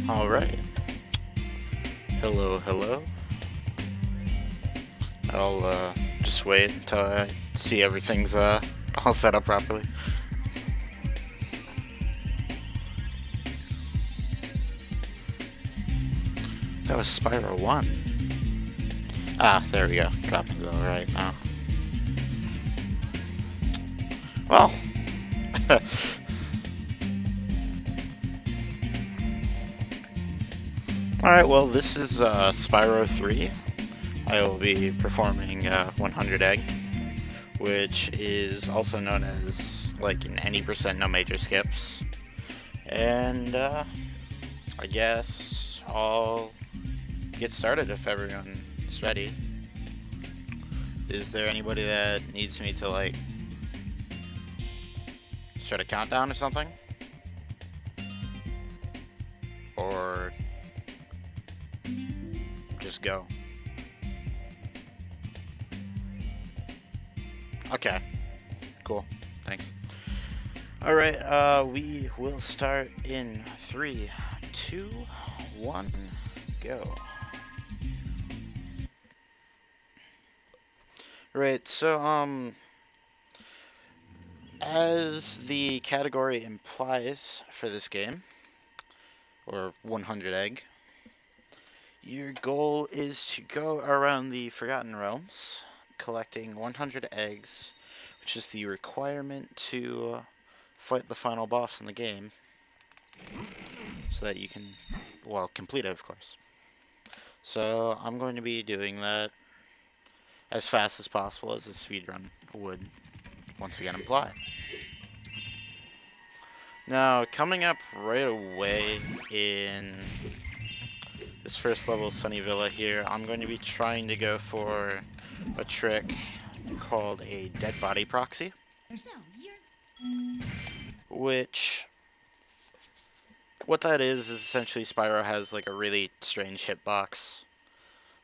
Alright. Hello, hello. I'll just wait until I see everything's all set up properly. That was Spyro 1. Ah, there we go. Dropping's all right now. Well. Alright, well, this is Spyro 3. I will be performing 100 egg, which is also known as like an any percent no major skips. And I guess I'll get started if everyone's ready. Is there anybody that needs me to like start a countdown or something? Or just go? Okay, cool, thanks. Alright, we will start in 3, 2, 1, go. Right, so, as the category implies for this game, or 100 egg, your goal is to go around the Forgotten Realms, collecting 100 eggs, which is the requirement to fight the final boss in the game, so that you can, well, complete it, of course. So I'm going to be doing that as fast as possible, as a speedrun would once again imply. Now, coming up right away in this first level Sunny Villa here, I'm going to be trying to go for a trick called a dead body proxy, which, what that is essentially Spyro has like a really strange hitbox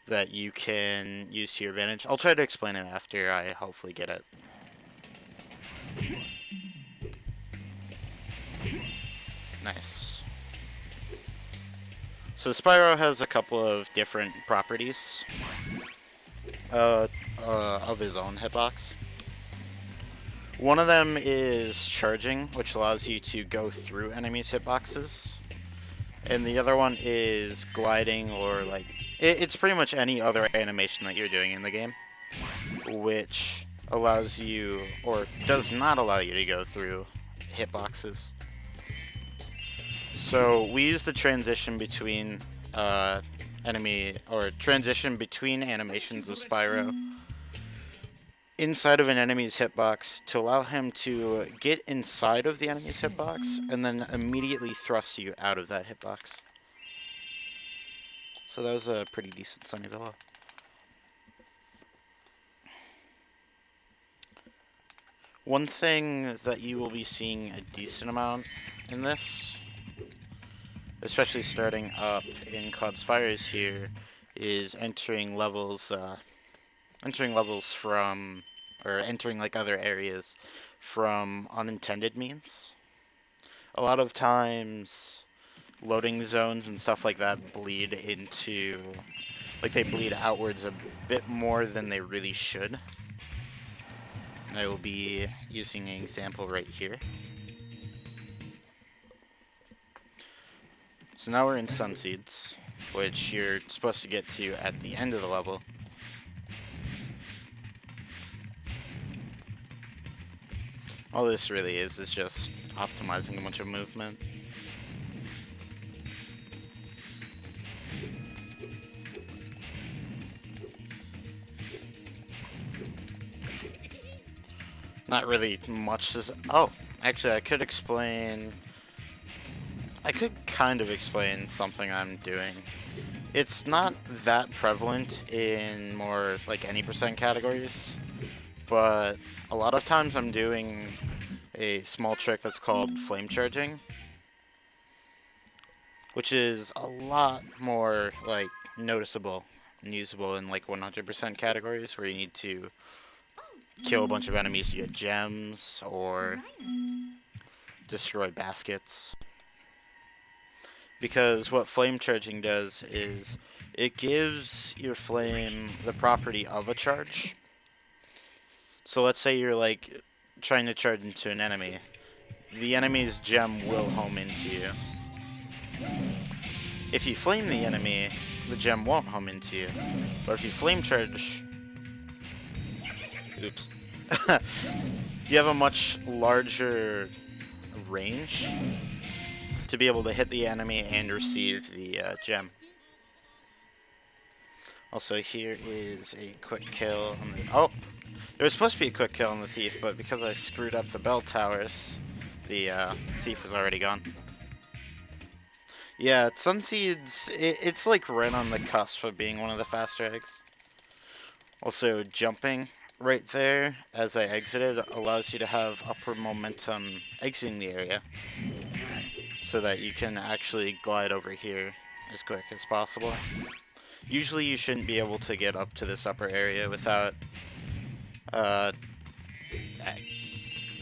that you can use to your advantage. I'll try to explain it after I hopefully get it. Nice. So Spyro has a couple of different properties of his own hitbox. One of them is charging, which allows you to go through enemies' hitboxes. And the other one is gliding, or like, it's pretty much any other animation that you're doing in the game, which allows you, or does not allow you to go through hitboxes. So we use the transition between transition between animations of Spyro inside of an enemy's hitbox to allow him to get inside of the enemy's hitbox and then immediately thrust you out of that hitbox. So that was a pretty decent Sunny Villa. One thing that you will be seeing a decent amount in this, especially starting up in Cloud Spires here, is entering levels from, or entering like other areas from unintended means. A lot of times loading zones and stuff like that bleed into, like they bleed outwards a bit more than they really should. And I will be using an example right here. So now we're in Sunseeds, which you're supposed to get to at the end of the level. All this really is just optimizing a bunch of movement. Not really much to... Oh, actually I could kind of explain something I'm doing. It's not that prevalent in more like any percent categories, but a lot of times I'm doing a small trick that's called flame charging, which is a lot more like noticeable and usable in like 100% categories where you need to kill a bunch of enemies to get gems or destroy baskets. because what flame charging does is it gives your flame the property of a charge. So let's say you're like trying to charge into an enemy. The enemy's gem will home into you. If you flame the enemy, the gem won't home into you. But if you flame charge... Oops. You have a much larger range to be able to hit the enemy and receive the gem. Also, here is a quick kill on the... Oh! There was supposed to be a quick kill on the thief, but because I screwed up the bell towers, the thief was already gone. Yeah, Sunseed's... It's like right on the cusp of being one of the faster eggs. Also, jumping right there as I exited allows you to have upward momentum exiting the area, so that you can actually glide over here as quick as possible. Usually you shouldn't be able to get up to this upper area without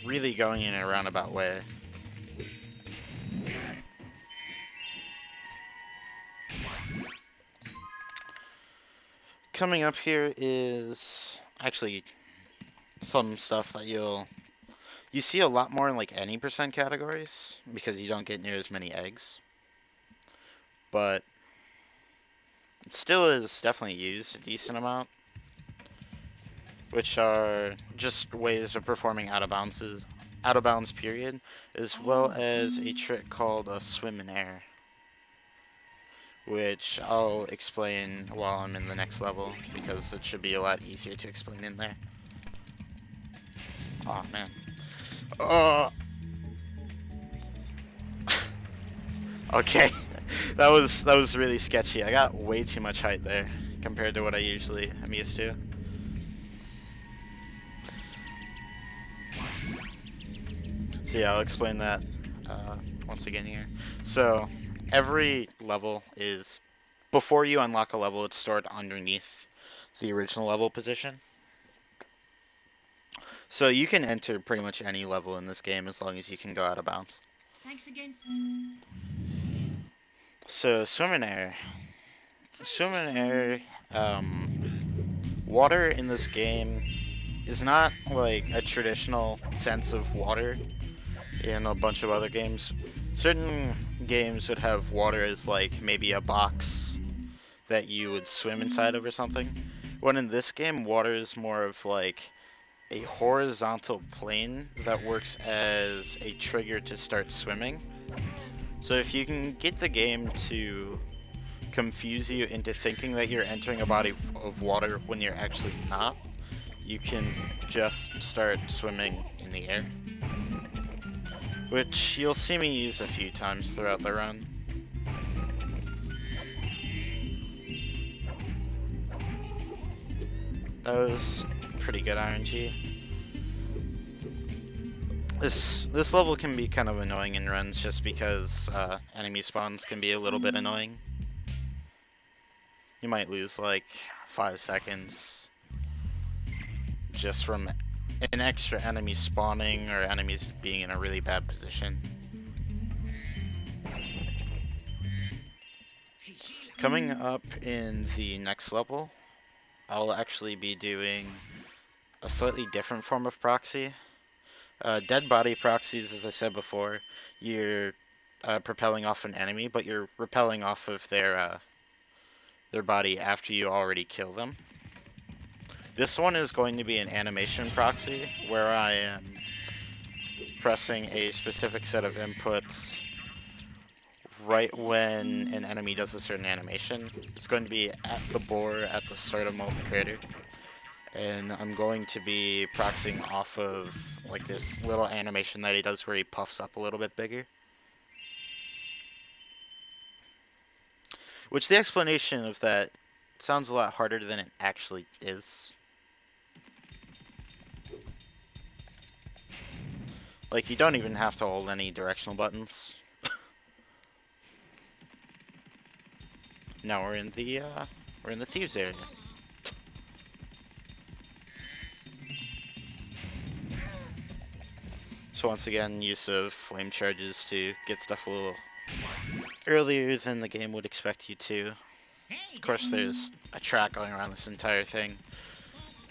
really going in a roundabout way. Coming up here is actually some stuff that you see a lot more in like any percent categories because you don't get near as many eggs. But it still is definitely used a decent amount, which are just ways of performing out of bounds period, as well as a trick called a Swimmin Air, which I'll explain while I'm in the next level because it should be a lot easier to explain in there. Oh man. Okay. That was really sketchy. I got way too much height there compared to what I usually am used to. So yeah, I'll explain that once again here. So every level is, before you unlock a level, it's stored underneath the original level position. So you can enter pretty much any level in this game as long as you can go out of bounds. Thanks again. So Swimmin Air. Swimmin Air, water in this game is not like a traditional sense of water in a bunch of other games. Certain games would have water as like maybe a box that you would swim inside of or something. When in this game, water is more of like a horizontal plane that works as a trigger to start swimming. So if you can get the game to confuse you into thinking that you're entering a body of water when you're actually not, you can just start swimming in the air, which you'll see me use a few times throughout the run. That was pretty good RNG. This level can be kind of annoying in runs just because enemy spawns can be a little bit annoying. You might lose like 5 seconds just from an extra enemy spawning or enemies being in a really bad position. Coming up in the next level, I'll actually be doing a slightly different form of proxy. Dead body proxies, as I said before, you're propelling off an enemy, but you're repelling off of their body after you already kill them. This one is going to be an animation proxy, where I am pressing a specific set of inputs right when an enemy does a certain animation. It's going to be at the bore at the start of Molten Crater. And I'm going to be proxying off of like this little animation that he does where he puffs up a little bit bigger. Which the explanation of that sounds a lot harder than it actually is. Like, you don't even have to hold any directional buttons. Now we're in the thieves area. So once again, use of flame charges to get stuff a little earlier than the game would expect you to. Of course, there's a track going around this entire thing,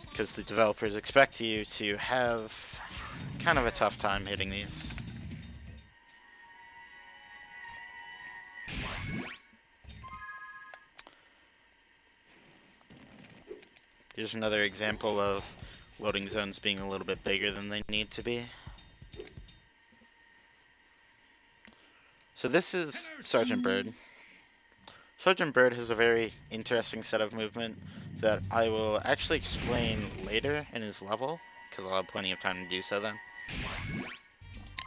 because the developers expect you to have kind of a tough time hitting these. Here's another example of loading zones being a little bit bigger than they need to be. So this is Sergeant Bird. Sergeant Bird has a very interesting set of movement that I will actually explain later in his level, because I'll have plenty of time to do so then.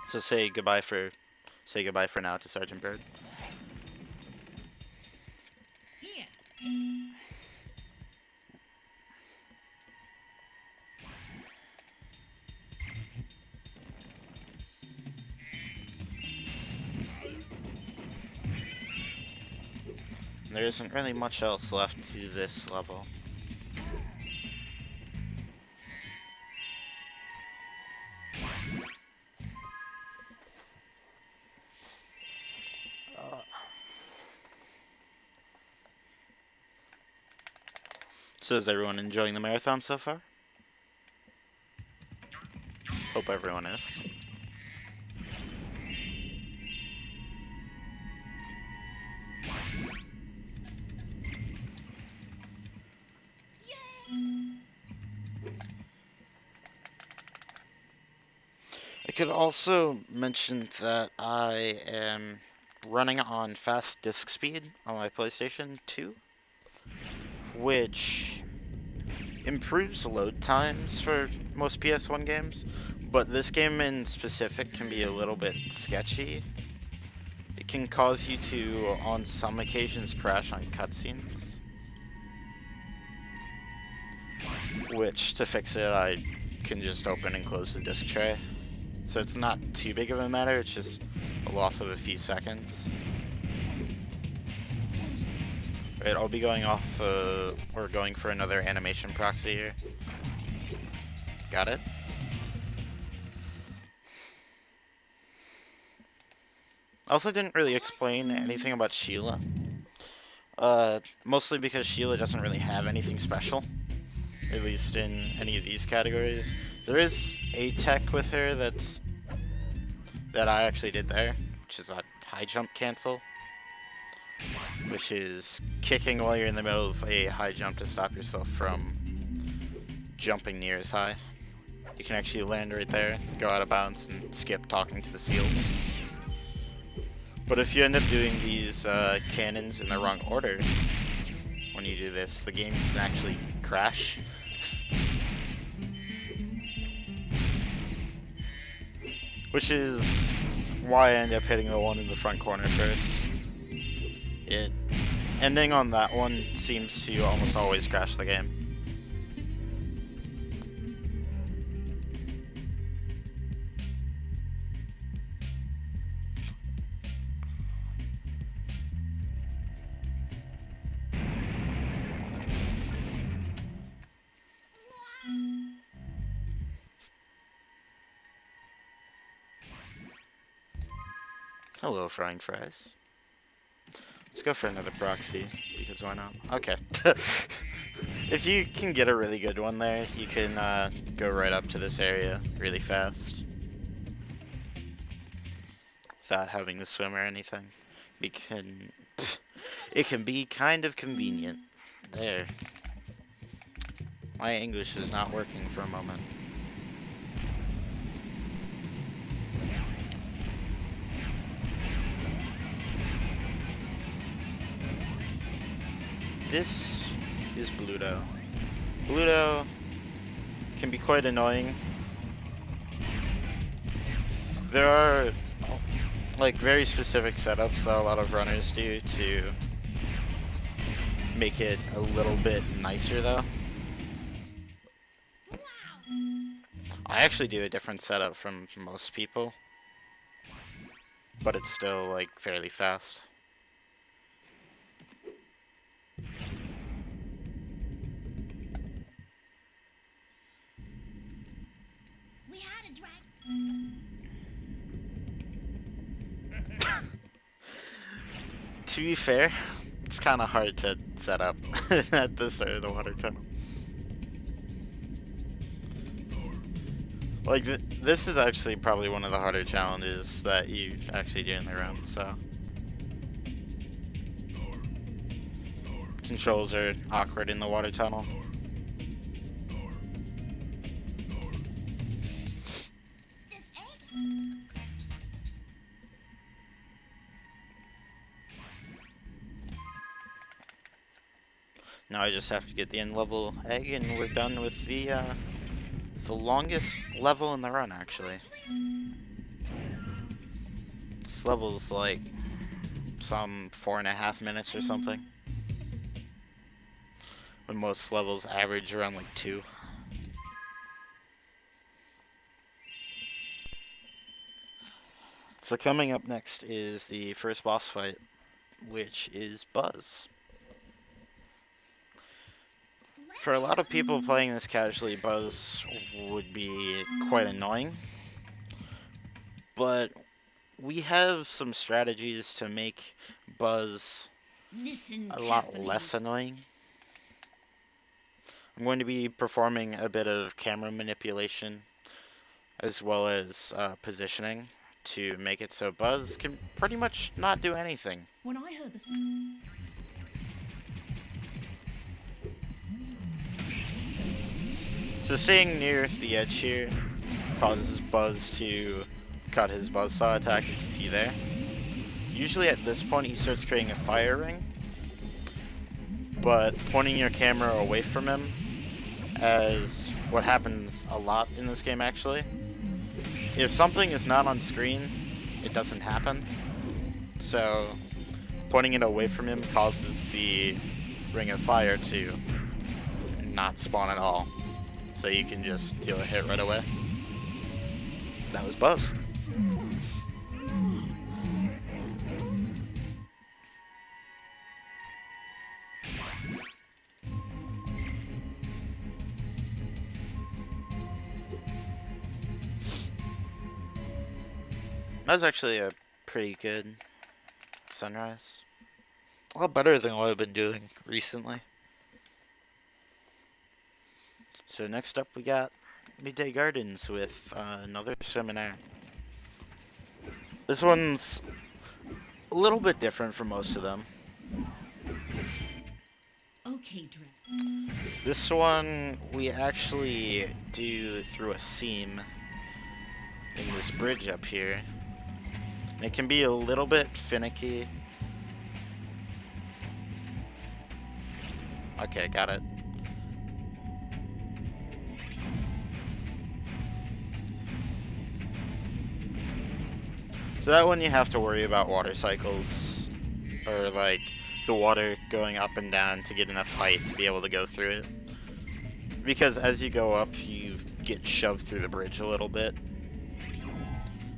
So say goodbye for now to Sergeant Bird. There isn't really much else left to this level. So is everyone enjoying the marathon so far? Hope everyone is. I could also mention that I am running on fast disk speed on my PlayStation 2, which improves load times for most PS1 games, but this game in specific can be a little bit sketchy. It can cause you to, on some occasions, crash on cutscenes, which, to fix it, I can just open and close the disk tray. So it's not too big of a matter, it's just a loss of a few seconds. Right, I'll be going off, or going for another animation proxy here. Got it? I also didn't really explain anything about Sheila. Mostly because Sheila doesn't really have anything special, at least in any of these categories. There is a tech with her that I actually did there, which is a high jump cancel, which is kicking while you're in the middle of a high jump to stop yourself from jumping near as high. You can actually land right there, go out of bounds, and skip talking to the seals. But if you end up doing these cannons in the wrong order, when you do this, the game can actually crash. Which is why I end up hitting the one in the front corner first. Ending on that one seems to almost always crash the game. Hello, frying fries. Let's go for another proxy, because why not? Okay. If you can get a really good one there, you can go right up to this area really fast. Without having to swim or anything. It can be kind of convenient. There. My English is not working for a moment. This is Bluto. Bluto can be quite annoying. There are like very specific setups that a lot of runners do to make it a little bit nicer though. I actually do a different setup from most people, but it's still like fairly fast. To be fair, it's kind of hard to set up at the start of the water tunnel. Like, this is actually probably one of the harder challenges that you actually do in the run, so. Controls are awkward in the water tunnel. Now I just have to get the end level egg, and we're done with the longest level in the run, actually. This level's like some 4.5 minutes or something, when most levels average around like 2. So coming up next is the first boss fight, which is Buzz. For a lot of people playing this casually, Buzz would be quite annoying, but we have some strategies to make Buzz a lot less annoying. I'm going to be performing a bit of camera manipulation as well as positioning to make it so Buzz can pretty much not do anything. When I heard the So staying near the edge here causes Buzz to cut his buzzsaw attack, as you see there. Usually at this point he starts creating a fire ring, but pointing your camera away from him, as what happens a lot in this game actually, if something is not on screen, it doesn't happen. So pointing it away from him causes the ring of fire to not spawn at all. So you can just deal a hit right away. That was Buzz. That was actually a pretty good sunrise. A lot better than what I've been doing recently. So next up we got Midday Gardens with another Swimmin Air. This one's a little bit different from most of them. Okay, Drip. This one we actually do through a seam in this bridge up here. It can be a little bit finicky. Okay, got it. So that one you have to worry about water cycles, or like the water going up and down to get enough height to be able to go through it. Because as you go up, you get shoved through the bridge a little bit.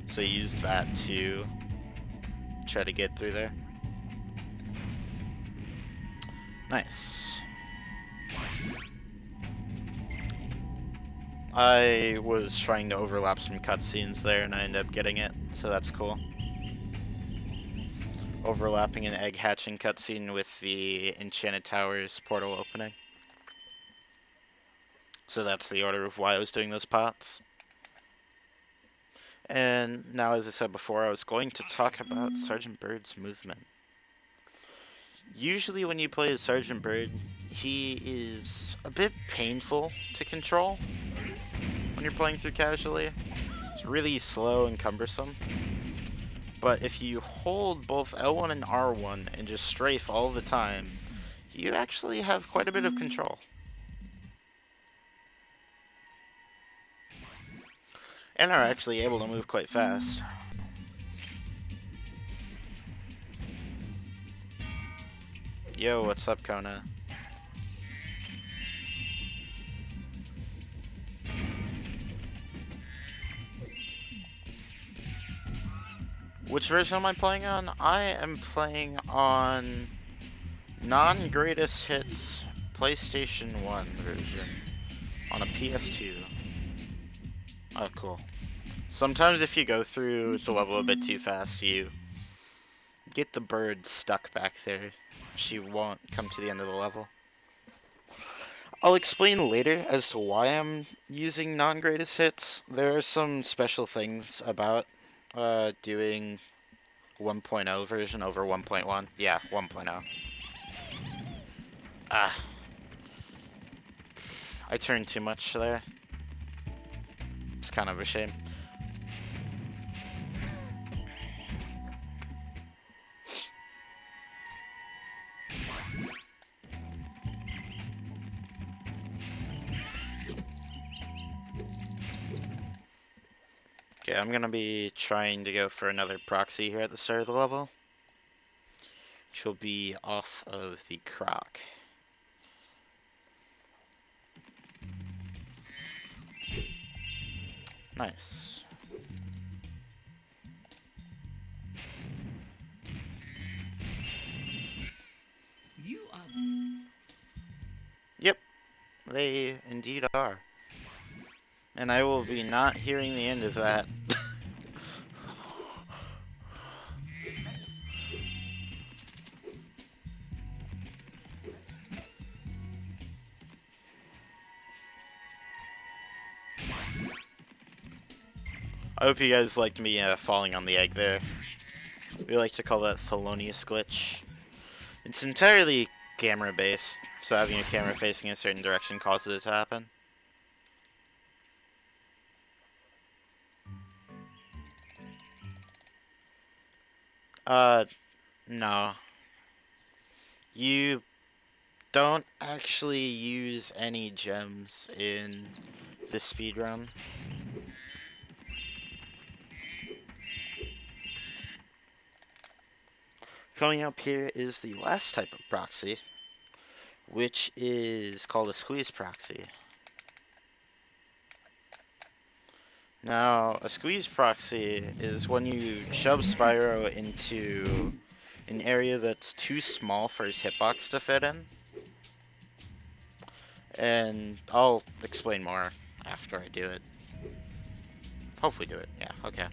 So use that to try to get through there. Nice. I was trying to overlap some cutscenes there and I ended up getting it, so that's cool. Overlapping an egg hatching cutscene with the Enchanted Towers portal opening. So that's the order of why I was doing those parts. And now, as I said before, I was going to talk about Sergeant Bird's movement. Usually when you play as Sergeant Bird, he is a bit painful to control when you're playing through casually. It's really slow and cumbersome. But if you hold both L1 and R1 and just strafe all the time, you actually have quite a bit of control. And are actually able to move quite fast. Yo, what's up, Kona? Which version am I playing on? I am playing on non-greatest hits PlayStation 1 version on a PS2. Oh, cool. Sometimes if you go through the level a bit too fast, you get the bird stuck back there, she won't come to the end of the level. I'll explain later as to why I'm using non-greatest hits. There are some special things about doing 1.0 version over 1.1. Yeah, 1.0. Ah, I turned too much there. It's kind of a shame. Okay, I'm gonna be trying to go for another proxy here at the start of the level, which will be off of the croc. Nice. You are. Yep, they indeed are. And I will be not hearing the end of that. I hope you guys liked me falling on the egg there. We like to call that Thelonious glitch. It's entirely camera based, so having your camera facing a certain direction causes it to happen. No. You don't actually use any gems in the speedrun. Coming up here is the last type of proxy, which is called a squeeze proxy. Now, a squeeze proxy is when you shove Spyro into an area that's too small for his hitbox to fit in. And I'll explain more after I do it. Hopefully do it, yeah, okay.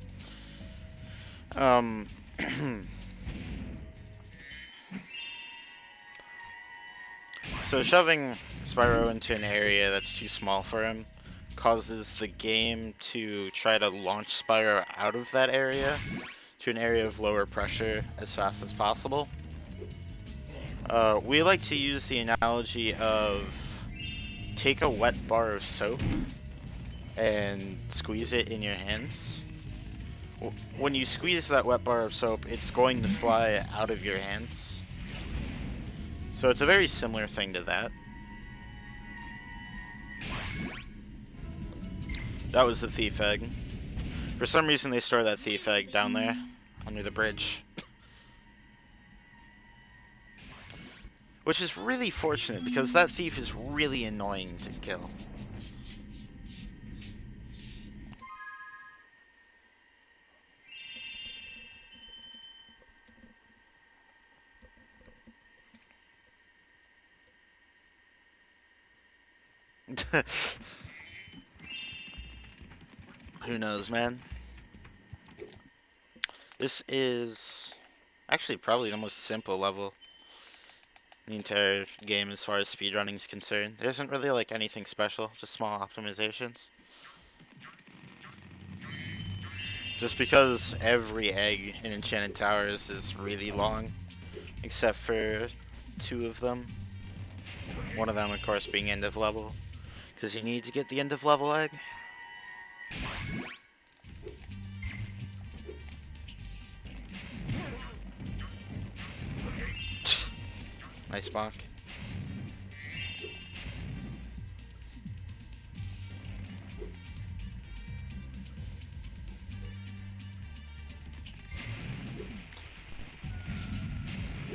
So shoving Spyro into an area that's too small for him causes the game to try to launch Spyro out of that area to an area of lower pressure as fast as possible. We like to use the analogy of take a wet bar of soap and squeeze it in your hands. When you squeeze that wet bar of soap, it's going to fly out of your hands. So it's a very similar thing to that. That was the thief egg. For some reason they store that thief egg down there, under the bridge. Which is really fortunate, because that thief is really annoying to kill. Who knows, man? This is actually probably the most simple level in the entire game as far as speedrunning is concerned. There isn't really like anything special, just small optimizations. Just because every egg in Enchanted Towers is really long, except for 2 of them. One of them, of course, being end of level, because you need to get the end of level egg. Nice bonk.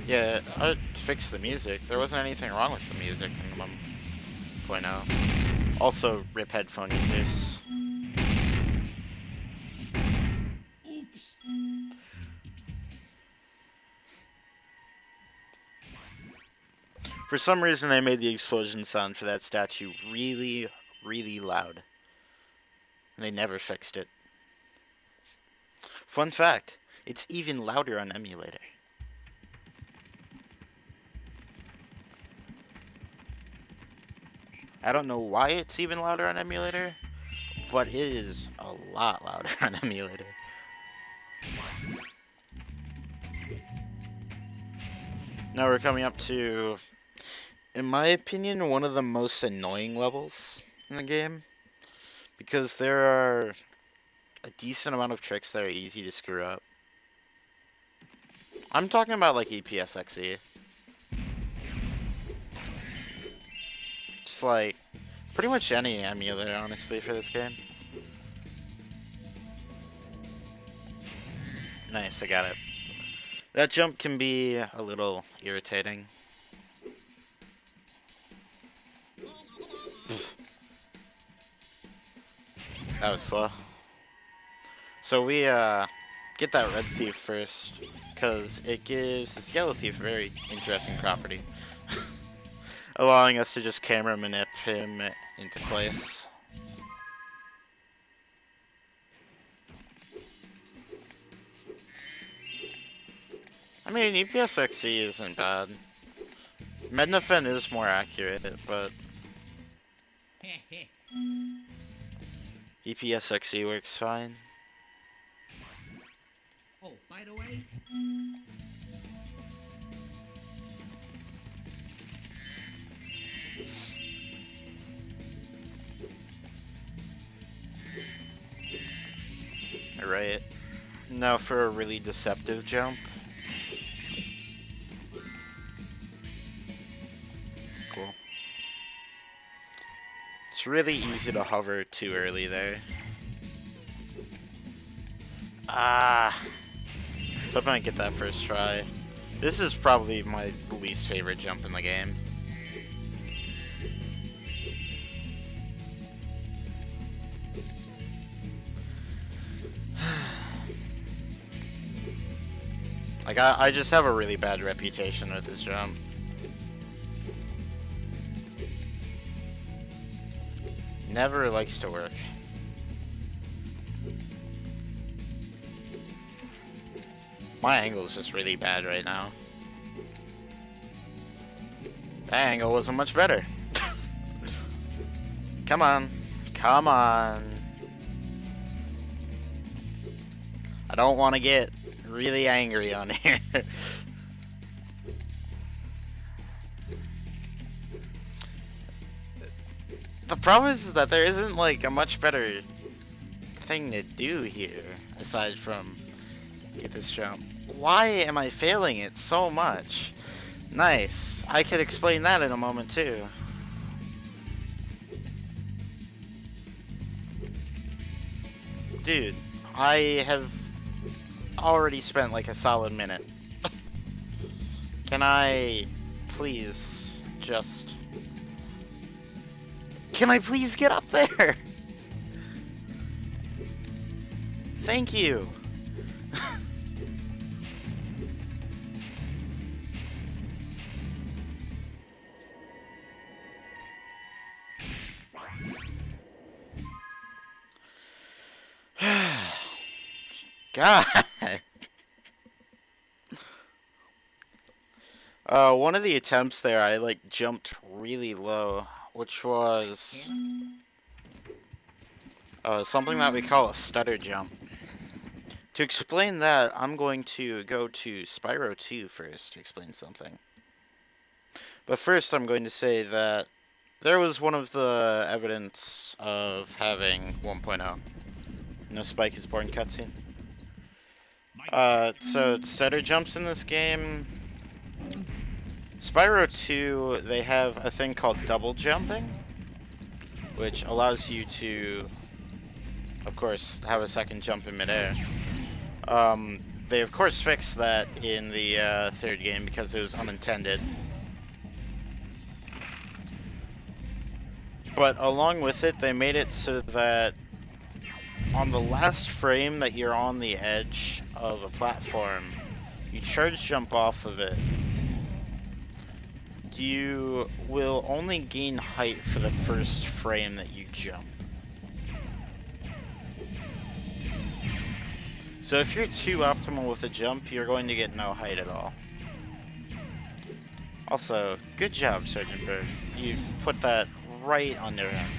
Yeah, I fixed the music. There wasn't anything wrong with the music in 1.0. Also, rip headphone users. Oops. For some reason, they made the explosion sound for that statue really, really loud. And they never fixed it. Fun fact, it's even louder on emulator. I don't know why it's even louder on emulator, but it is a lot louder on emulator. Now we're coming up to, in my opinion, one of the most annoying levels in the game, because there are a decent amount of tricks that are easy to screw up. I'm talking about like EPSXE. Just like pretty much any emulator, honestly, for this game. Nice, I got it. That jump can be a little irritating. That was slow. So we get that red thief first, because it gives this yellow thief a very interesting property. Allowing us to just camera manip him into place. I mean, EPSXE isn't bad. Mednafen is more accurate, but EPSXE works fine. Oh, by the way, Alright. Now for a really deceptive jump. Cool. It's really easy to hover too early there. Ah. So I'm gonna get that first try. This is probably my least favorite jump in the game. Like, I just have a really bad reputation with this jump. Never likes to work. My angle is just really bad right now. That angle wasn't much better. Come on. Come on. I don't want to get really angry on here. The problem is that there isn't like a much better thing to do here aside from get this jump. Why am I failing it so much? Nice. I could explain that in a moment too. Dude, I have already spent like a solid minute. Can I please just... Can I please get up there? Thank you. God. One of the attempts there, I like jumped really low, which was something that we call a stutter jump. To explain that, I'm going to go to Spyro 2 first to explain something. But first, I'm going to say that there was one of the evidence of having 1.0. No Spike is Born cutscene. So stutter jumps in this game. Spyro 2, they have a thing called double jumping, which allows you to, of course, have a second jump in midair. They of course fixed that in the third game because it was unintended. But along with it, they made it so that on the last frame that you're on the edge of a platform, you charge jump off of it. You will only gain height for the first frame that you jump. So if you're too optimal with a jump, you're going to get no height at all. Also, good job, Sergeant Bird. You put that right under him.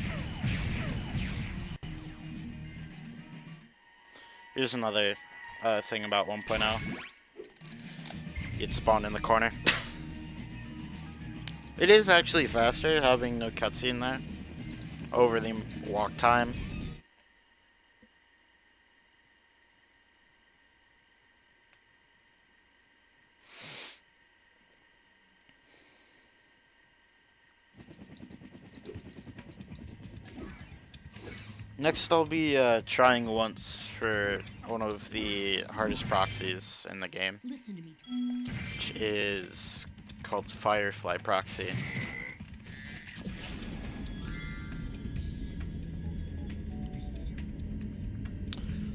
Here's another thing about 1.0. You'd spawn in the corner. It is actually faster having no cutscene there over the walk time. Next, I'll be trying once for one of the hardest proxies in the game, Listen to me. which is called Firefly Proxy.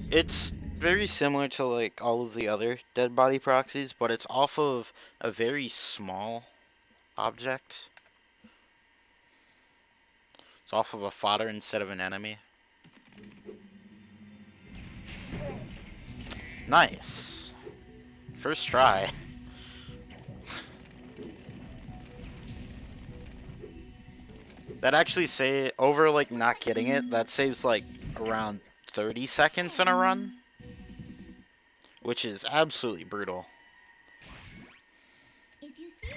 It's very similar to like all of the other dead body proxies, but it's off of a very small object. It's off of a fodder instead of an enemy. Nice. First try. That actually over like not getting it, that saves like around 30 seconds in a run, which is absolutely brutal. If you see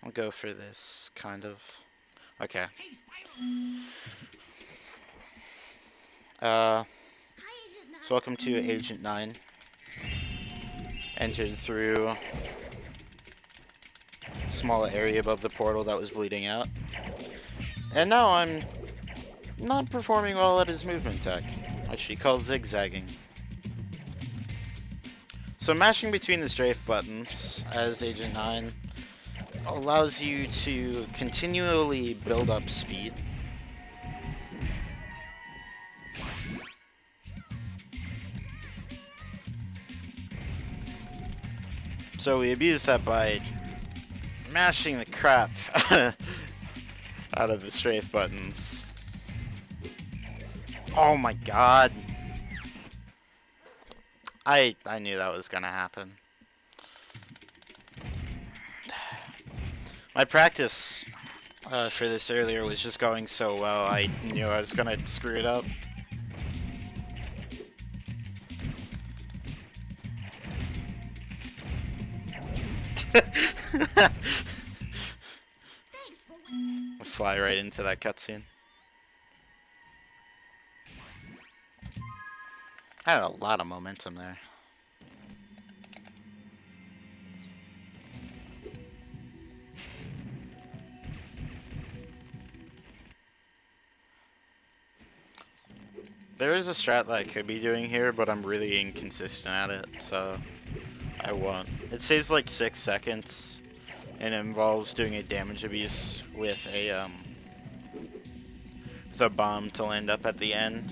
I'll go for this kind of. Okay. Hey, Spyro. So Hi, Agent 9. welcome to Agent 9. Entered through a small area above the portal that was bleeding out. And now I'm not performing well at his movement tech, which he calls zigzagging. So mashing between the strafe buttons as Agent 9 allows you to continually build up speed. So we abuse that by mashing the crap out of the strafe buttons. Oh my god. I knew that was gonna happen. My practice for this earlier was just going so well, I knew I was gonna screw it up. Fly right into that cutscene. I had a lot of momentum there. There is a strat that I could be doing here, but I'm really inconsistent at it, so I won't. It saves like 6 seconds, and it involves doing a damage abuse with a bomb to land up at the end.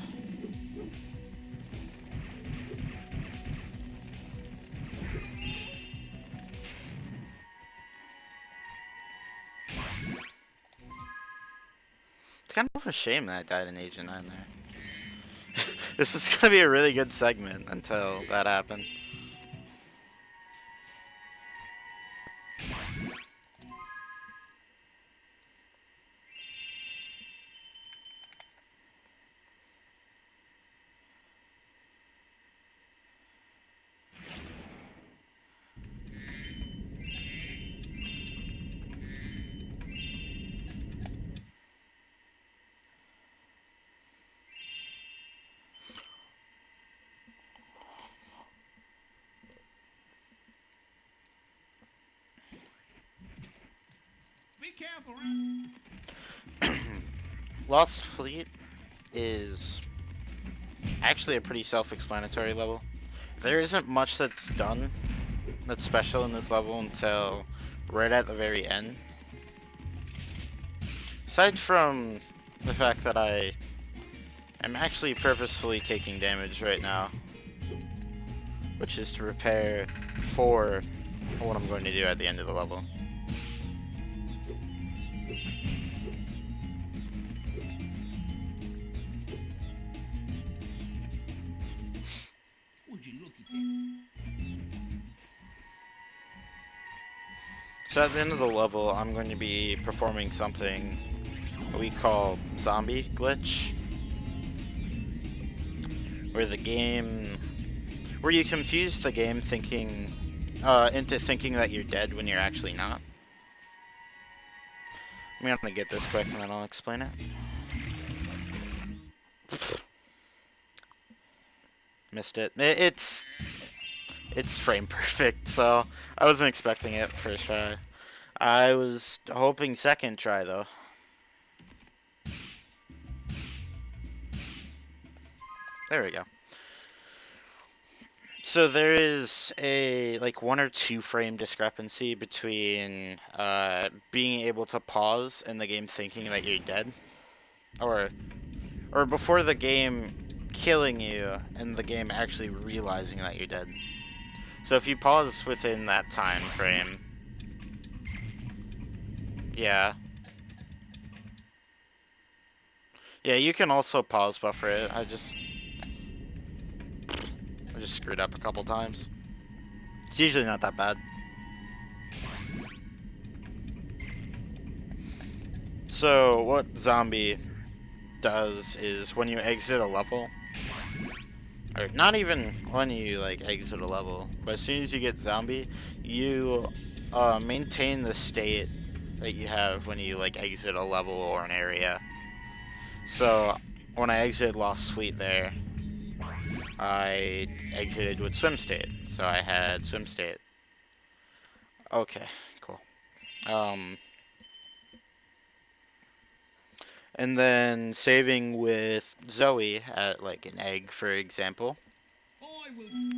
It's kind of a shame that I died in Agent 9 there. This is gonna be a really good segment until that happened. Be careful, Lost Fleet is actually a pretty self-explanatory level. There isn't much that's done that's special in this level until right at the very end. Aside from the fact that I am actually purposefully taking damage right now, which is to prepare for what I'm going to do at the end of the level. Would you look at So at the end of the level, I'm going to be performing something we call zombie glitch, where you confuse the game into thinking that you're dead when you're actually not. I'm gonna get this quick and then I'll explain it. Missed it. It's frame perfect, so I wasn't expecting it first try. I was hoping second try though. There we go. So there is a like 1 or 2 frame discrepancy between being able to pause in the game thinking that you're dead, or before the game killing you and the game actually realizing that you're dead. So if you pause within that time frame, yeah, you can also pause buffer it. I just screwed up a couple times. It's usually not that bad. So what zombie does is when you exit a level, or not even when you like exit a level, but as soon as you get zombie, you maintain the state that you have when you like exit a level or an area. So when I exited Lost Fleet there, I exited with swim state, so I had swim state. Okay, cool. And then saving with Zoe at like an egg, for example,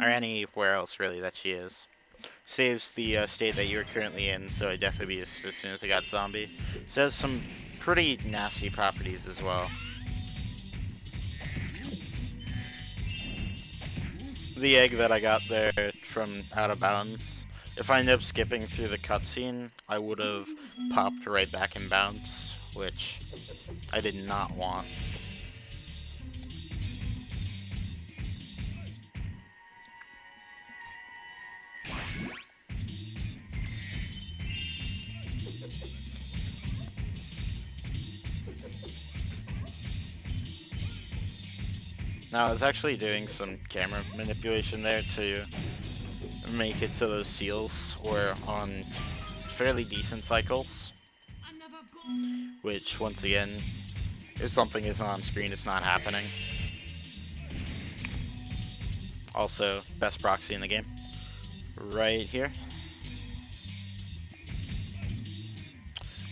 or anywhere else really that she is, saves the state that you're currently in, so it definitely be as soon as I got zombie. It has some pretty nasty properties as well. The egg that I got there from out of bounds, if I ended up skipping through the cutscene, I would have popped right back in bounds, which I did not want. Now, I was actually doing some camera manipulation there to make it so those seals were on fairly decent cycles, which, once again, if something isn't on screen, it's not happening. Also, best proxy in the game. Right here.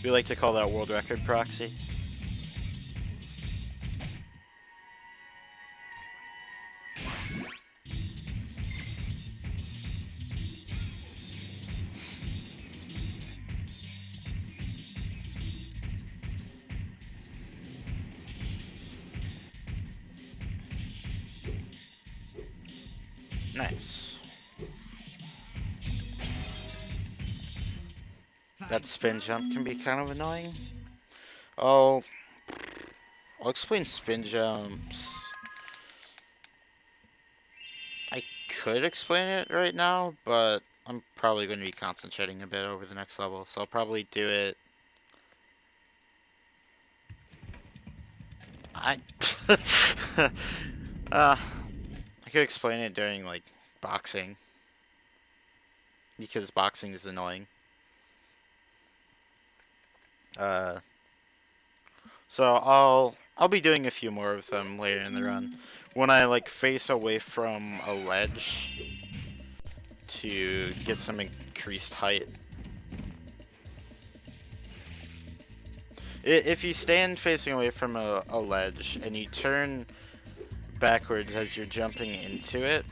We like to call that world record proxy. Nice. That spin jump can be kind of annoying. I'll explain spin jumps. I could explain it right now, but I'm probably going to be concentrating a bit over the next level, so I'll probably do it. I could explain it during like boxing, because boxing is annoying. So I'll be doing a few more of them later in the run. When I like face away from a ledge to get some increased height. If you stand facing away from a ledge and you turn backwards as you're jumping into it,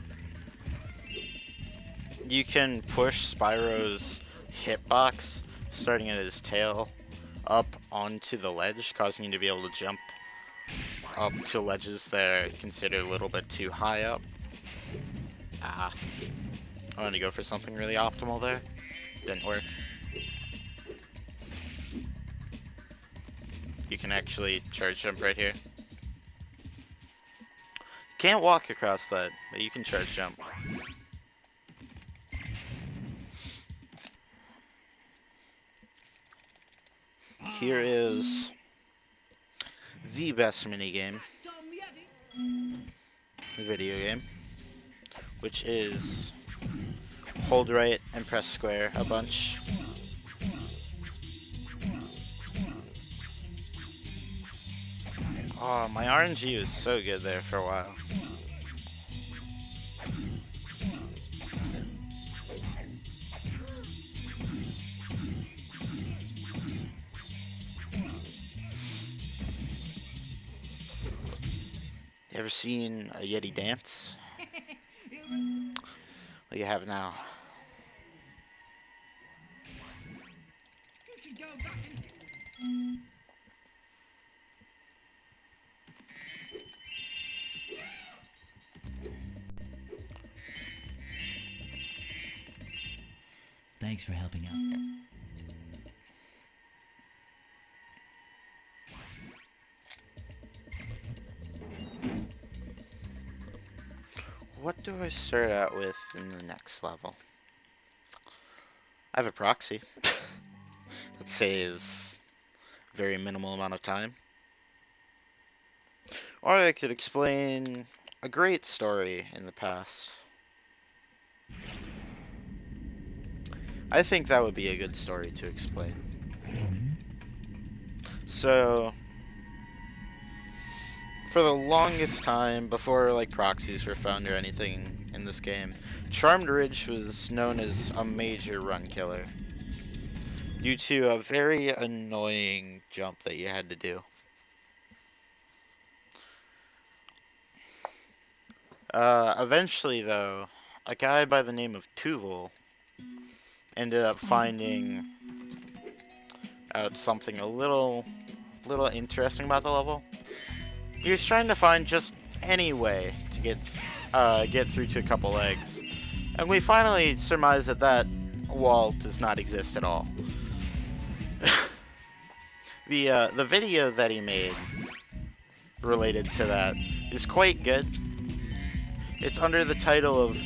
you can push Spyro's hitbox, starting at his tail, up onto the ledge, causing you to be able to jump up to ledges that are considered a little bit too high up. I wanted to go for something really optimal there. Didn't work. You can actually charge jump right here. Can't walk across that, but you can charge jump. here is the best minigame, the video game, which is hold right and press square a bunch. Oh, my RNG was so good there for a while. You ever seen a Yeti dance? Well, you have now. You should go back and... Thanks for helping out. What do I start out with in the next level? I have a proxy. That saves a very minimal amount of time. Or I could explain a great story in the past. I think that would be a good story to explain. So, for the longest time, before like proxies were found or anything in this game, Charmed Ridge was known as a major run killer due to a very annoying jump that you had to do. Eventually, though, a guy by the name of Tuval ended up finding out something a little interesting about the level. He was trying to find just any way to get through to a couple legs, and we finally surmised that that wall does not exist at all. The video that he made related to that is quite good. It's under the title of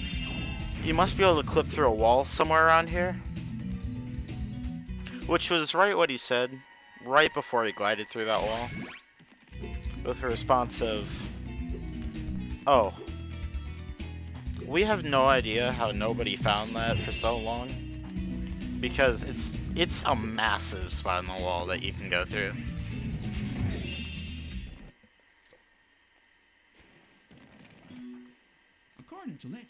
"You must be able to clip through a wall somewhere around here," which was right what he said right before he glided through that wall, with a response of, "Oh, we have no idea how nobody found that for so long, because it's a massive spot in the wall that you can go through." According to Lick,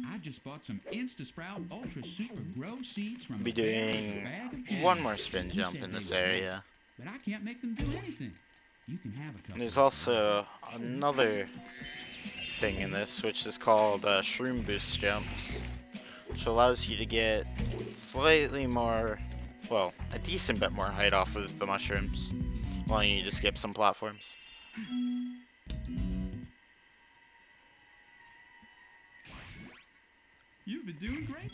I just bought some Insta-Sprout Ultra Super Grow seeds from Be a bag doing of candy. one more spin He jump said in they this were good, area. But I can't make them do anything. You can have a couple. There's also another thing in this, which is called Shroom Boost Jumps, which allows you to get slightly more, well, a decent bit more height off of the mushrooms, while you need to skip some platforms. You've been doing great.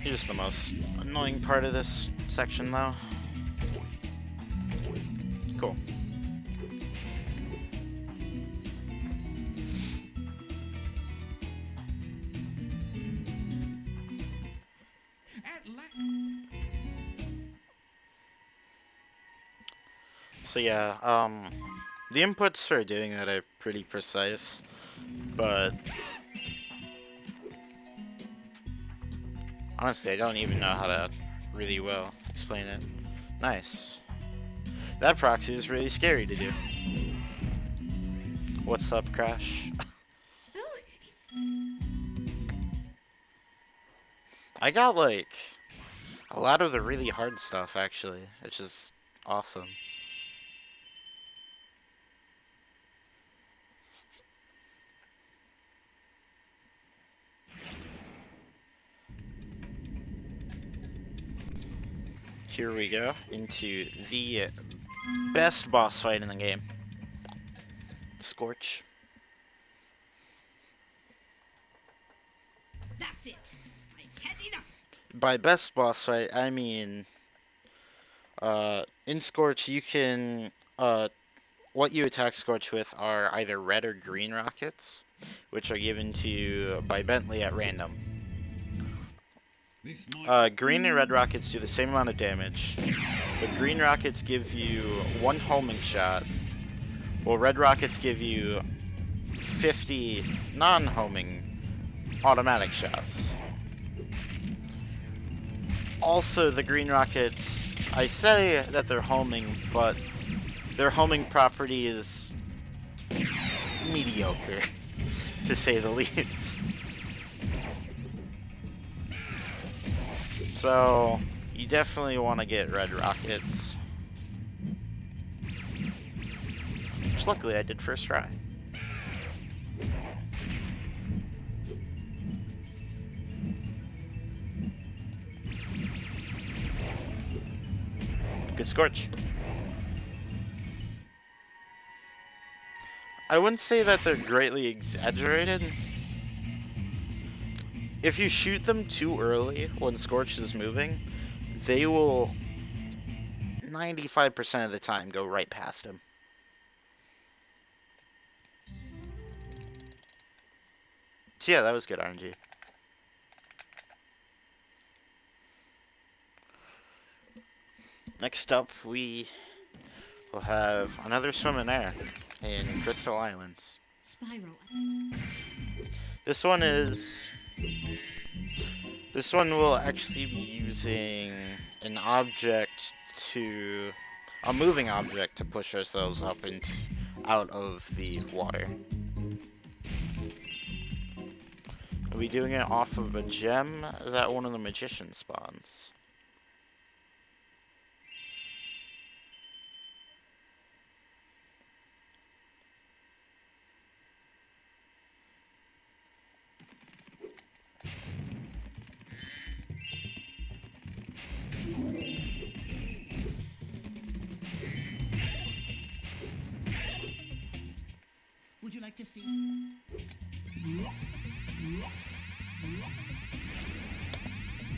Here's the most annoying part of this section, though. Cool. So yeah, the inputs for doing that are pretty precise, but honestly, I don't even know how to really well explain it. Nice. That proxy is really scary to do. What's up, Crash? I got, like, a lot of the really hard stuff, actually, which is awesome. Here we go, into the best boss fight in the game. Scorch. That's it. I had enough. By best boss fight, I mean, in Scorch you can, what you attack Scorch with are either red or green rockets, which are given to you by Bentley at random. This might... Green and red rockets do the same amount of damage, but green rockets give you 1 homing shot, while red rockets give you 50 non-homing automatic shots. Also, the green rockets, I say that they're homing, but their homing property is mediocre, to say the least. So, you definitely want to get red rockets. Which luckily I did first try. Good Scorch. I wouldn't say that they're greatly exaggerated. If you shoot them too early when Scorch is moving, they will 95% of the time go right past him. So yeah, that was good RNG. Next up, we will have another Swimmin Air in Crystal Islands. Spyro. This one will actually be using an object a moving object to push ourselves up and out of the water. We'll be doing it off of a gem that one of the magicians spawns. Would you like to see?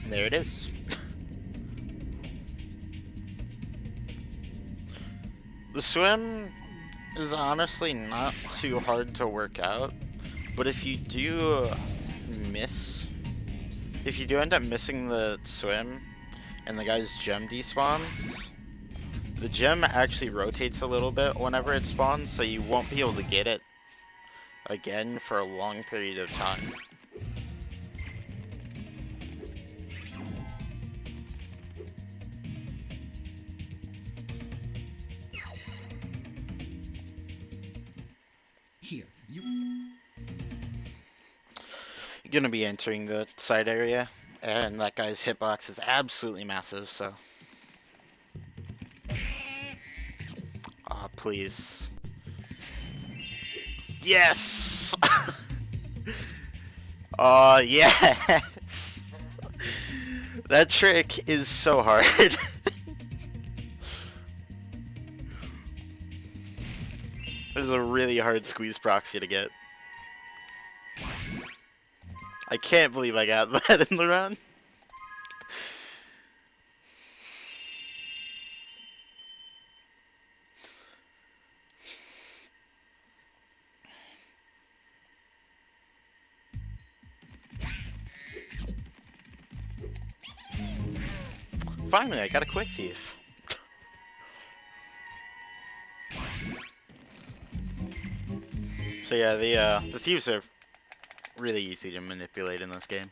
There it is. The swim is honestly not too hard to work out, but if you do end up missing the swim and the guy's gem despawns, the gem actually rotates a little bit whenever it spawns, so you won't be able to get it again for a long period of time. Here, you... You're gonna be entering the side area, and that guy's hitbox is absolutely massive, so... please. Yes! Yes! That trick is so hard. This is a really hard squeeze proxy to get. I can't believe I got that in the round. Finally, I got a quick thief. So yeah, the thieves are really easy to manipulate in this game.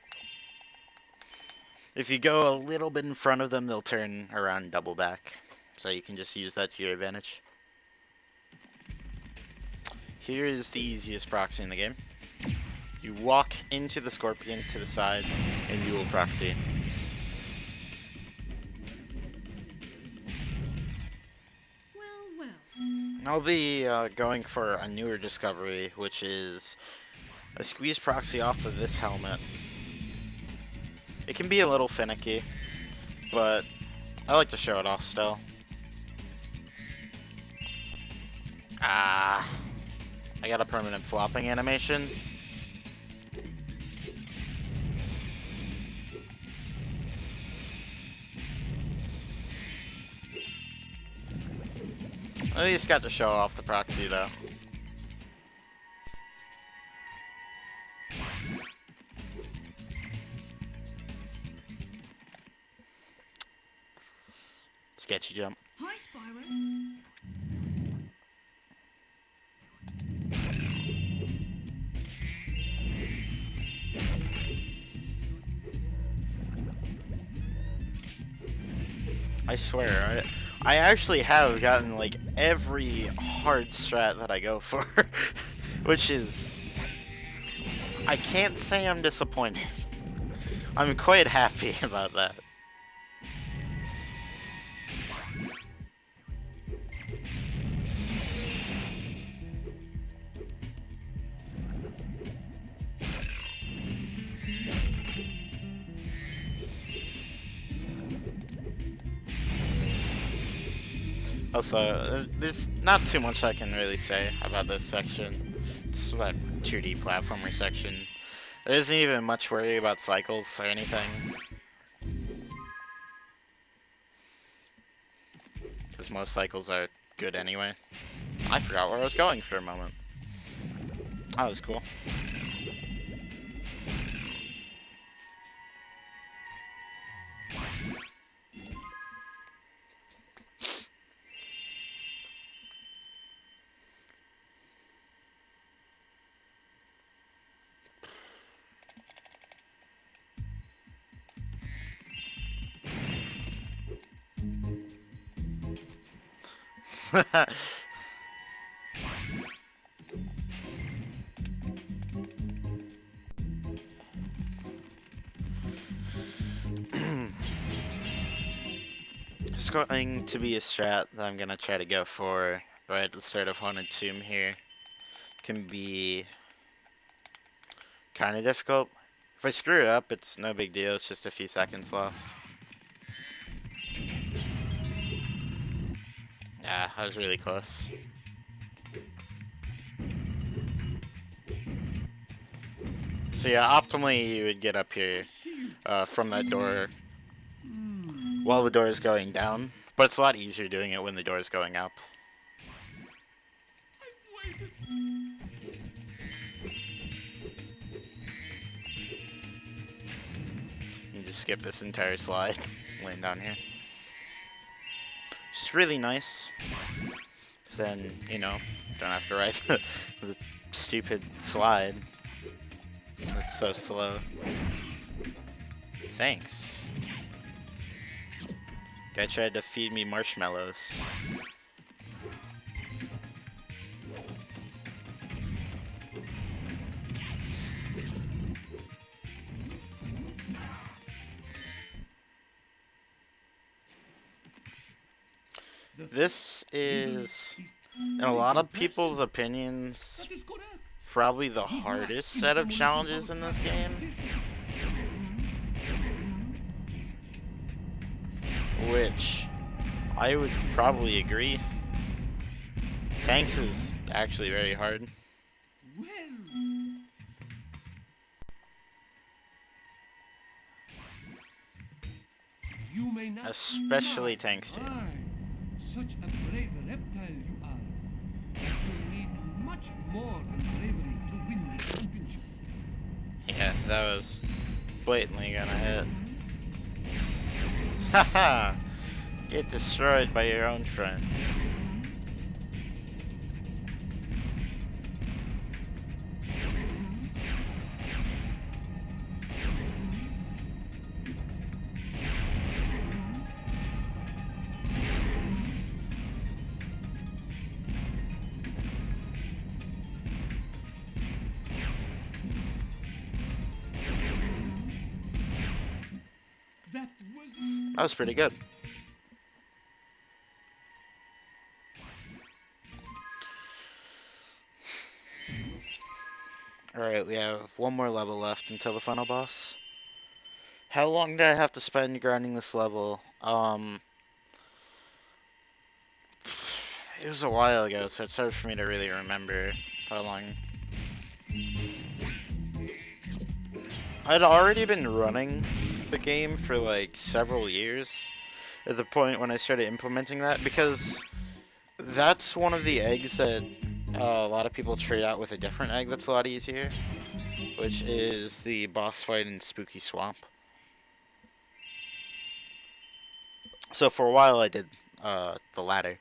If you go a little bit in front of them, they'll turn around and double back. So you can just use that to your advantage. Here is the easiest proxy in the game. You walk into the scorpion to the side, and you will proxy. I'll be going for a newer discovery, which is a squeeze proxy off of this helmet. It can be a little finicky, but I like to show it off still. I got a permanent flopping animation. At least got to show off the proxy though. Stutter Jump. Hi, Spyro. I swear, I actually have gotten like every hard strat that I go for, which is, I can't say I'm disappointed. I'm quite happy about that. Also, there's not too much I can really say about this section. It's a 2D platformer section. There isn't even much worry about cycles or anything. Because most cycles are good anyway. I forgot where I was going for a moment. That was cool. It's going to be a strat that I'm gonna try to go for right at the start of Haunted Tomb here. Can be kind of difficult. If I screw it up, it's no big deal. It's just a few seconds lost. Yeah, I was really close. So yeah, optimally you would get up here from that door while the door is going down, but it's a lot easier doing it when the door is going up. You just skip this entire slide, land down here. Which is really nice. So then, you know, don't have to ride the stupid slide. That's so slow. Thanks. Guy tried to feed me marshmallows. This is, in a lot of people's opinions, probably the hardest set of challenges in this game. Which I would probably agree. Tanks is actually very hard. Especially tanks too. Such a brave reptile you are. But you need much more than bravery to win the championship. Yeah, that was blatantly gonna hit. Haha! Get destroyed by your own friend. That was pretty good. Alright, we have one more level left until the final boss. How long did I have to spend grinding this level? It was a while ago, so it's hard for me to really remember how long. I'd already been running the game for like several years at the point when I started implementing that, because that's one of the eggs that a lot of people trade out with a different egg that's a lot easier, which is the boss fight in Spooky Swamp. So for a while I did the ladder.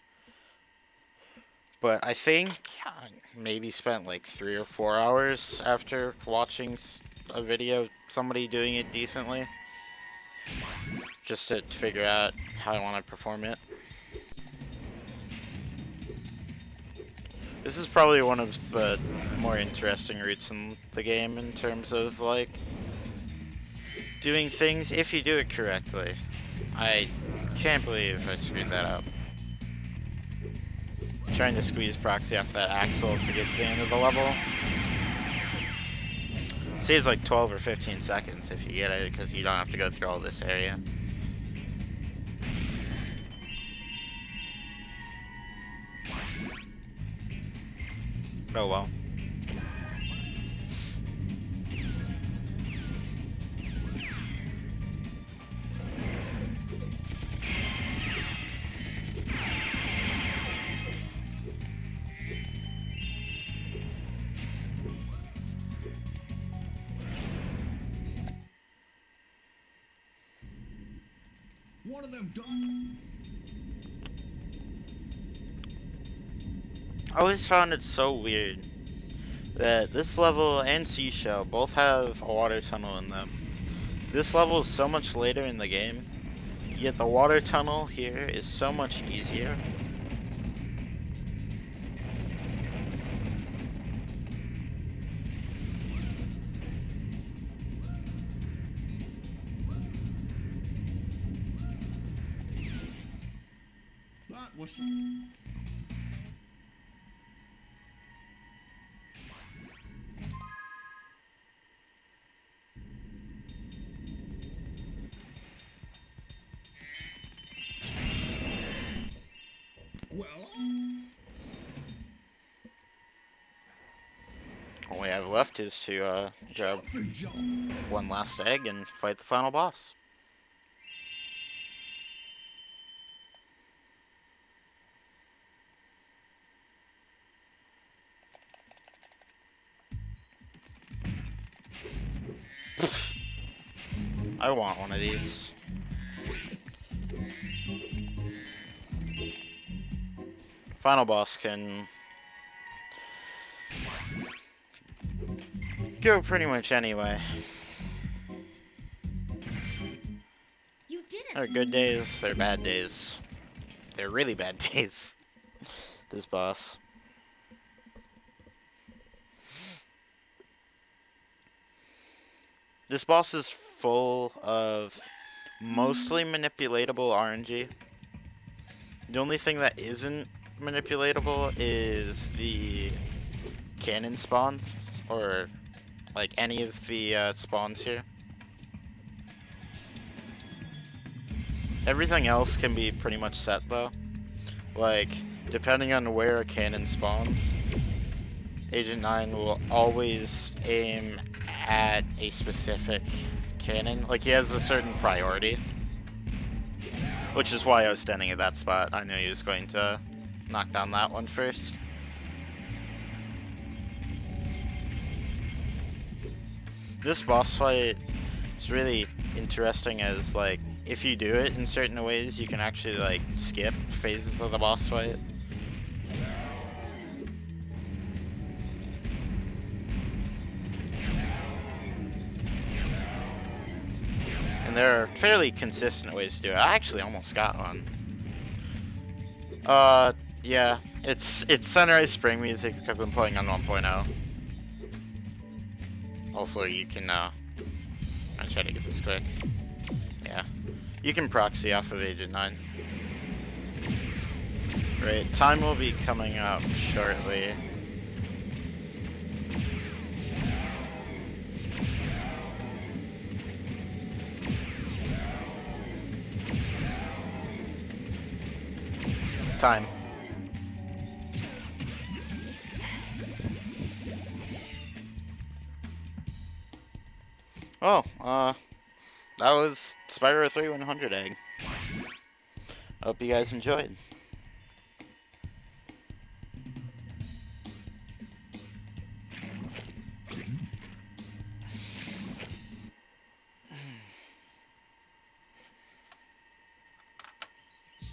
But I think I maybe spent like 3 or 4 hours after watching a video, somebody doing it decently, just to figure out how I want to perform it. This is probably one of the more interesting routes in the game in terms of like doing things if you do it correctly. I can't believe I screwed that up. Trying to squeeze Proxy off that axle to get to the end of the level. Saves like 12 or 15 seconds if you get it, because you don't have to go through all this area. Oh well. One of them done. I always found it so weird that this level and Seashell both have a water tunnel in them. This level is so much later in the game, yet the water tunnel here is so much easier. That was. Well, All we have left is to grab one last egg and fight the final boss. I want one of these. Final boss can go pretty much anyway. You did it. They're good days, they're bad days. They're really bad days. This boss. This boss is full of mostly manipulatable RNG. The only thing that isn't manipulatable is the cannon spawns, or like any of the spawns here. Everything else can be pretty much set though. Like, depending on where a cannon spawns, Agent 9 will always aim at a specific cannon. Like, he has a certain priority. Which is why I was standing at that spot. I knew he was going to knock down that one first. This boss fight is really interesting as, like, if you do it in certain ways, you can actually, like, skip phases of the boss fight. And there are fairly consistent ways to do it. I actually almost got one. Yeah, it's Sunrise Spring music because I'm playing on 1.0. Also, you can, I'll try to get this quick. Yeah. You can proxy off of Agent 9. Right, time will be coming up shortly. Time. Oh, that was Spyro 3 100 egg. Hope you guys enjoyed.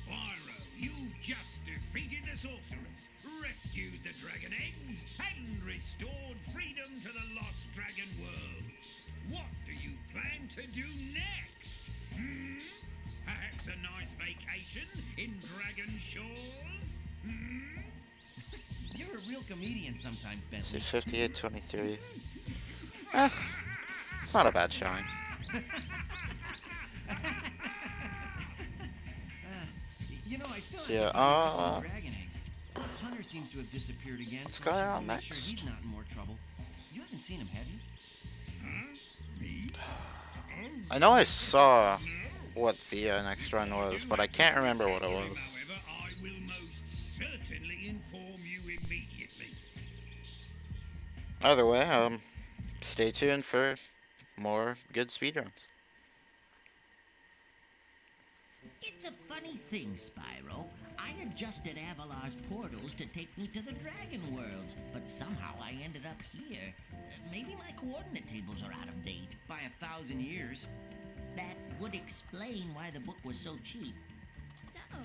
Spyro, to do next? Hmm? Perhaps a nice vacation in Dragon Shores? Hmm? You're a real comedian sometimes, Let's Bentley. see, 58-23. Eh, it's not a bad showing. You know, I still So, have yeah, to find the rest of the dragon eggs. Plus, Hunter seems to have disappeared again. what's so going I should on go make sure next? he's not in more trouble. You haven't seen him, have you? Huh? Me? Oh, I know I saw no. what the next run was, but I can't remember what it was. However, I will most certainly inform you immediately. Either way, stay tuned for more good speedruns. It's a funny thing, Spyro. I adjusted Avalar's portals to take me to the Dragon Worlds, but somehow I ended up here. Maybe my coordinate tables are out of date. By 1,000 years. That would explain why the book was so cheap. So,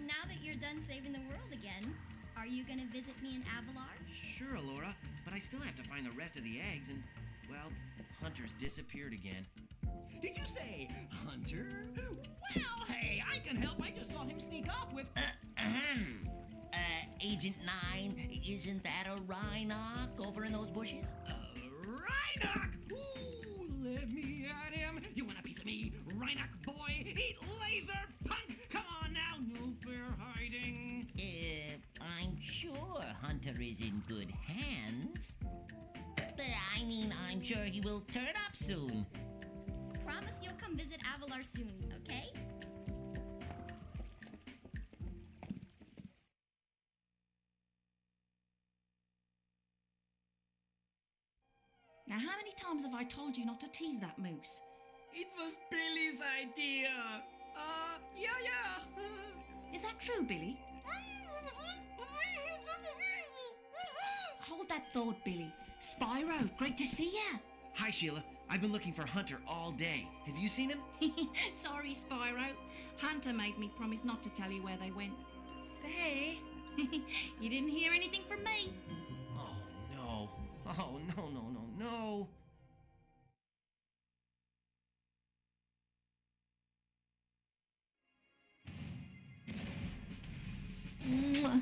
now that you're done saving the world again, are you gonna visit me in Avalar? Sure, Alora, but I still have to find the rest of the eggs and, well, Hunter's disappeared again. Did you say Hunter? Well, hey, I can help. I just saw him sneak off with... Agent 9, isn't that a Rhinoc over in those bushes? Rhinoc! Ooh, let me at him. You want a piece of me, Rhinoc boy? Eat laser, punk! Come on now, no fair hiding. I'm sure Hunter is in good hands. I mean, I'm sure he will turn up soon. Promise you'll come visit Avalar soon, okay? Now, how many times have I told you not to tease that moose? It was Billy's idea. Yeah. Is that true, Billy? Hold that thought, Billy. Spyro, great to see ya. Hi, Sheila. I've been looking for Hunter all day. Have you seen him? Sorry, Spyro. Hunter made me promise not to tell you where they went. Faye? You didn't hear anything from me. Oh, no. Oh, no. Mwah.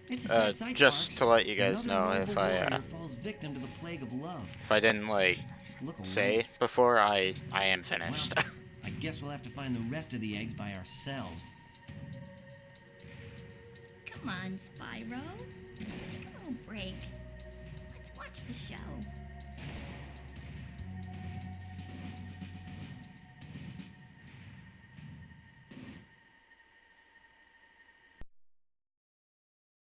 It's a sad sight, Just Sparks. to let you guys Another know, noble if I warrior falls victim to the plague of love. didn't like Look away. say before, I am finished. Well, I guess we'll have to find the rest of the eggs by ourselves. Come on, Spyro.